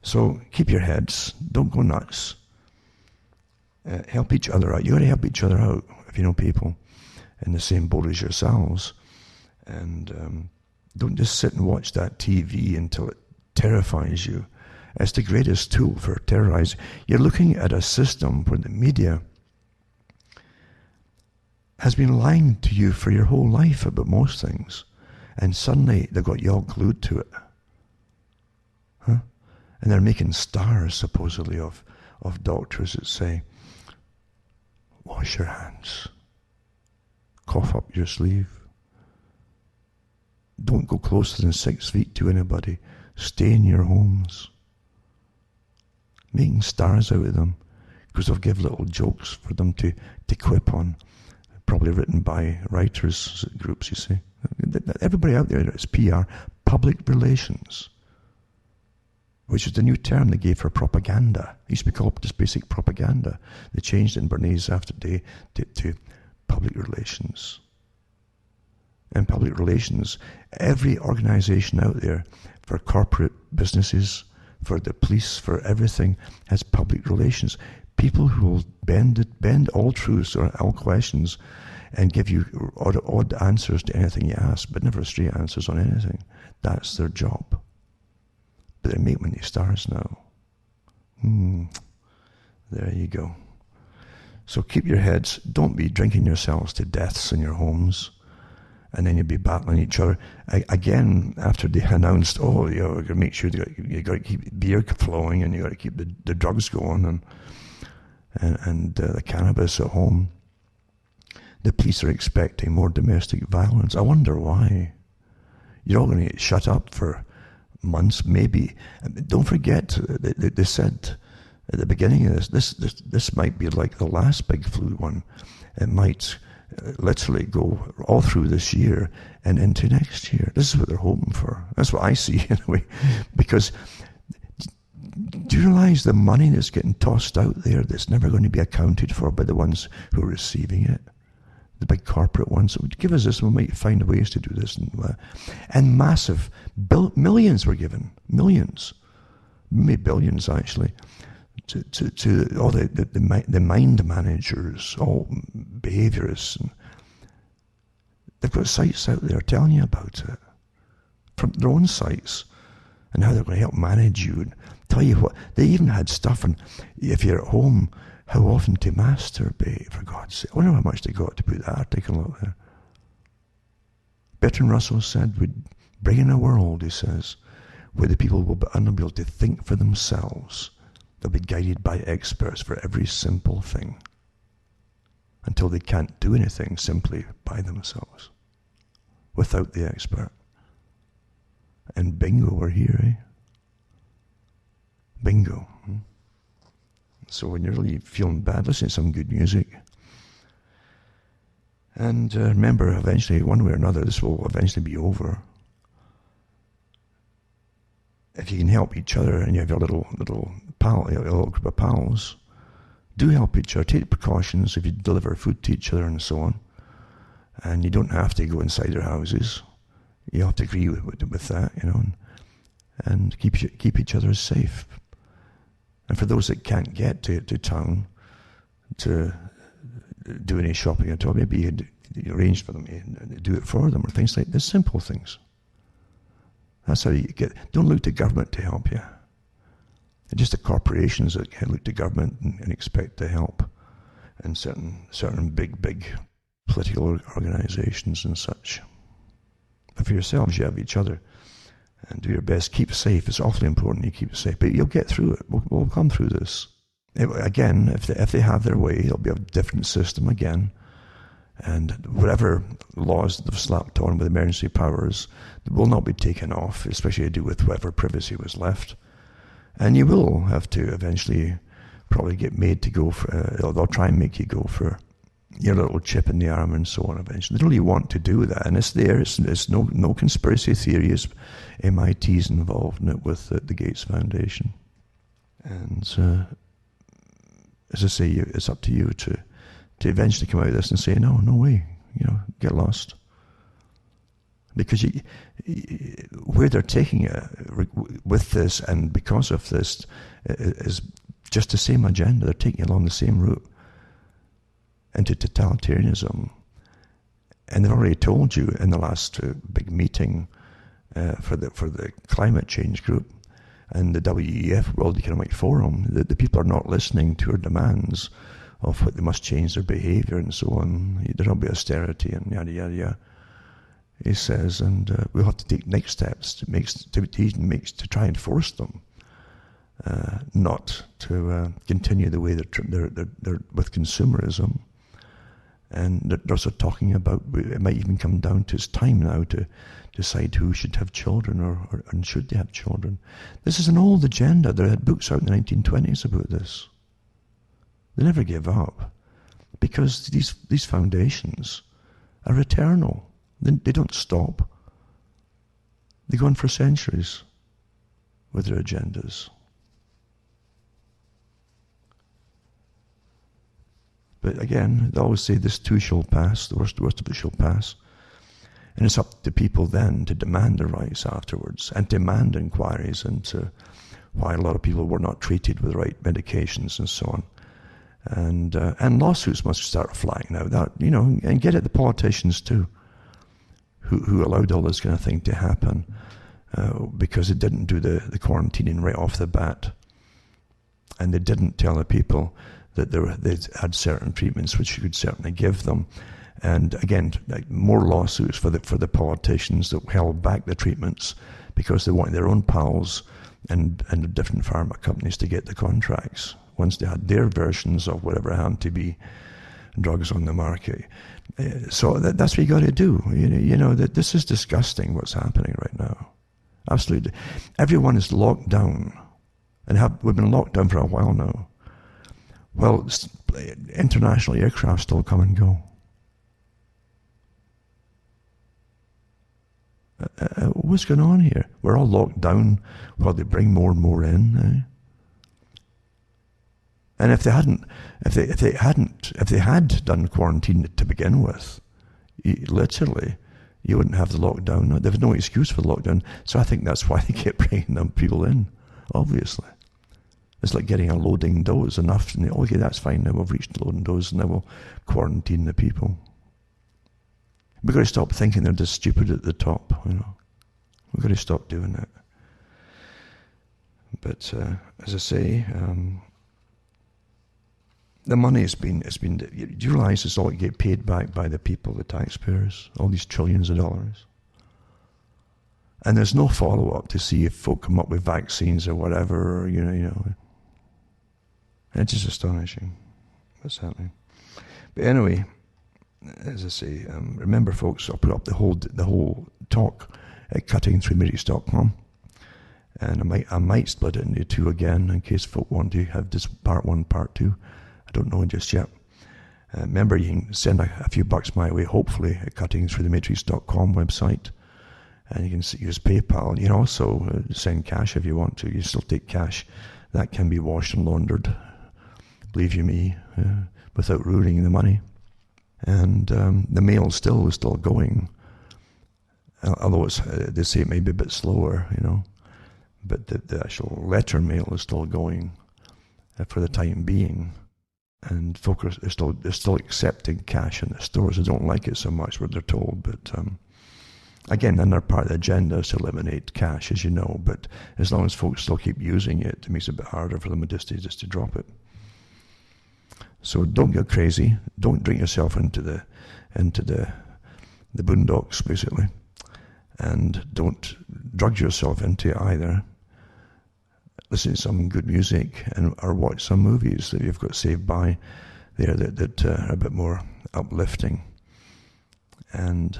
So keep your heads. Don't go nuts. Help each other out. You got to help each other out if you know people in the same boat as yourselves. And don't just sit and watch that TV until it terrifies you. It's the greatest tool for terrorizing. You're looking at a system where the media has been lying to you for your whole life about most things. And suddenly they've got you all glued to it. Huh? And they're making stars, supposedly, of doctors that say, wash your hands. Cough up your sleeve. Don't go closer than 6 feet to anybody. Stay in your homes. Making stars out of them because they'll give little jokes for them to quip on. Probably written by writers groups, you see. Everybody out there is PR, public relations, which is the new term they gave for propaganda. It used to be called just basic propaganda. They changed it in Bernays after day to public relations. And public relations, every organization out there for corporate businesses, for the police, for everything, has public relations. People who will bend all truths or all questions and give you odd answers to anything you ask, but never straight answers on anything. That's their job. But they make many stars now. There you go. So keep your heads. Don't be drinking yourselves to deaths in your homes. And then you'll be battling each other. Again, after they announced, we're going to make sure you got to keep beer flowing and you got to keep the drugs going and the cannabis at home. The police are expecting more domestic violence. I wonder why. You're all going to get shut up for months, maybe. Don't forget, they said at the beginning of this might be like the last big flu one. It might literally go all through this year and into next year. This is what they're hoping for. That's what I see anyway. Because do you realize the money that's getting tossed out there that's never going to be accounted for by the ones who are receiving it? The big corporate ones that would give us this, and we might find ways to do this. And massive, millions were given, millions, maybe billions actually, to all the mind managers, all behaviorists. And they've got sites out there telling you about it, from their own sites, and how they're going to help manage you and tell you what. They even had stuff on, if you're at home, how often to masturbate, for God's sake. I wonder how much they got to put that article out there. Bertrand Russell said, we'd bring in a world, he says, where the people will be unable to think for themselves. They'll be guided by experts for every simple thing until they can't do anything simply by themselves without the expert. And bingo, we're here, eh? Bingo. So when you're really feeling bad, listen to some good music. And remember, eventually, one way or another, this will eventually be over. If you can help each other and you have your little pal, your little group of pals, do help each other. Take precautions if you deliver food to each other and so on. And you don't have to go inside their houses. You have to agree with that, and keep each other safe. And for those that can't get to town to do any shopping at all, maybe you arrange for them and do it for them, or things like this, simple things. That's how you get. Don't look to government to help you. It's just the corporations that can look to government and expect to help, and certain big political organizations and such. But for yourselves, you have each other. And do your best. Keep safe. It's awfully important you keep safe. But you'll get through it. We'll come through this. Again, if they have their way, it'll be a different system again. And whatever laws they've slapped on with emergency powers will not be taken off, especially to do with whatever privacy was left. And you will have to eventually probably get made to go for, they'll try and make you go for your little chip in the arm and so on eventually. They really want to do that, and it's there. It's no conspiracy theory. It's MIT's involved in it with the Gates Foundation. And as I say, it's up to you to eventually come out of this and say, no way, get lost. Because where they're taking it with this and because of this is just the same agenda. They're taking it along the same route into totalitarianism. And they've already told you in the last big meeting for the climate change group and the WEF, World Economic Forum, that the people are not listening to our demands of what they must change their behaviour and so on. There'll be austerity and yada yada yada. He says, and we'll have to take next steps to try and force them not to continue the way they're with consumerism. And they're also talking about it might even come down to it's time now to decide who should have children or and should they have children. This is an old agenda. There had books out in the 1920s about this. They never give up because these foundations are eternal. They don't stop. They go on for centuries with their agendas. But again, they always say this too shall pass, the worst of it shall pass. And it's up to people then to demand their rights afterwards and demand inquiries into why a lot of people were not treated with the right medications and so on. And lawsuits must start flying now, that, and get at the politicians too, who allowed all this kind of thing to happen because they didn't do the quarantining right off the bat. And they didn't tell the people that they had certain treatments which you could certainly give them. And again, more lawsuits for the politicians that held back the treatments because they wanted their own pals and the different pharma companies to get the contracts once they had their versions of whatever happened to be drugs on the market. So that's what you got to do. That this is disgusting what's happening right now. Absolutely. Everyone is locked down, and we've been locked down for a while now. Well, international aircraft still come and go. What's going on here? We're all locked down while they bring more and more in. And if they had done quarantine to begin with, literally, you wouldn't have the lockdown. There was no excuse for the lockdown. So I think that's why they keep bringing them people in. Obviously, it's like getting a loading dose enough. And okay, that's fine. Now we've reached the loading dose, and now we'll quarantine the people. We've got to stop thinking they're just stupid at the top. We've got to stop doing that. But as I say, the money has been. Do you realise it's all get paid back by the people, the taxpayers? All these trillions of dollars, and there's no follow up to see if folk come up with vaccines or whatever. It's just astonishing what's happening. But anyway, as I say, remember, folks, I'll put up the whole talk at cuttingthroughmatrix.com, and I might split it into two again in case folk want to have this part one, part two. I don't know just yet. Remember, you can send a few bucks my way, hopefully, at cuttingthroughthematrix.com website, and you can use PayPal. You can also send cash if you want to. You still take cash. That can be washed and laundered, believe you me, without ruining the money. And the mail is still going, although they say it may be a bit slower, but the actual letter mail is still going for the time being. And folk are still accepting cash in the stores. They don't like it so much, what they're told. But again, another part of the agenda is to eliminate cash, as you know. But as long as folks still keep using it, it makes it a bit harder for them just to drop it. So don't get crazy. Don't drink yourself into the boondocks, basically, and don't drug yourself into it either. Listen to some good music or watch some movies that you've got saved by there that are a bit more uplifting, and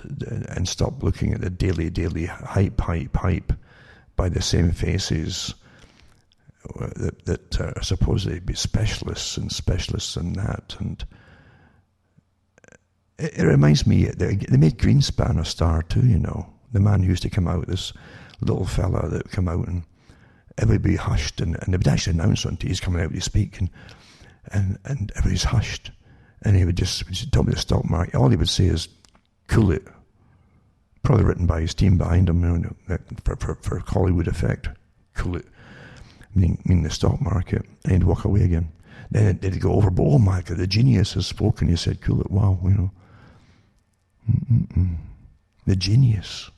stop looking at the daily hype by the same faces that are supposedly be specialists and that. And it reminds me, they made Greenspan a star too, the man who used to come out, this little fella that would come out and everybody hushed, and they would actually announce on TV he's coming out to speak, and everybody's hushed, and he would just tell me the stock market. All he would say is, cool it, Probably written by his team behind him, you know, for Hollywood effect. Cool it. Meaning the stock market. And he'd walk away again. Then it'd go over, but oh my God, the genius has spoken. He said, cool it, wow, you know. The genius.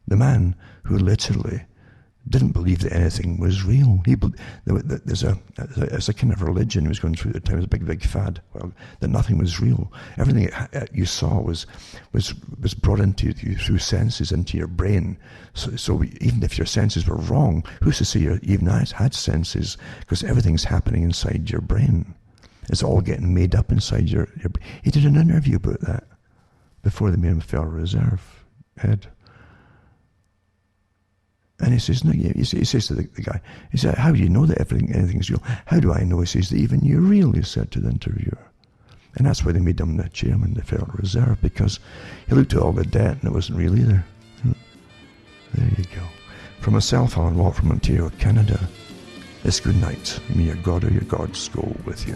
The man who literally didn't believe that anything was real. There's a kind of religion he was going through at the time. It was a big fad. Well, that nothing was real. Everything you saw was brought into you through senses, into your brain. So even if your senses were wrong, who's to say you even had senses? Because everything's happening inside your brain. It's all getting made up inside your He did an interview about that before they made him Federal Reserve head. And he says, no, he says to the guy, he said, how do you know that anything's real? How do I know? He says, that even you're real, he said to the interviewer. And that's why they made him the chairman of the Federal Reserve, because he looked at all the debt and it wasn't real either. There you go. From myself, Alan Watt from Ontario, Canada, it's good night. May your God or your gods go with you.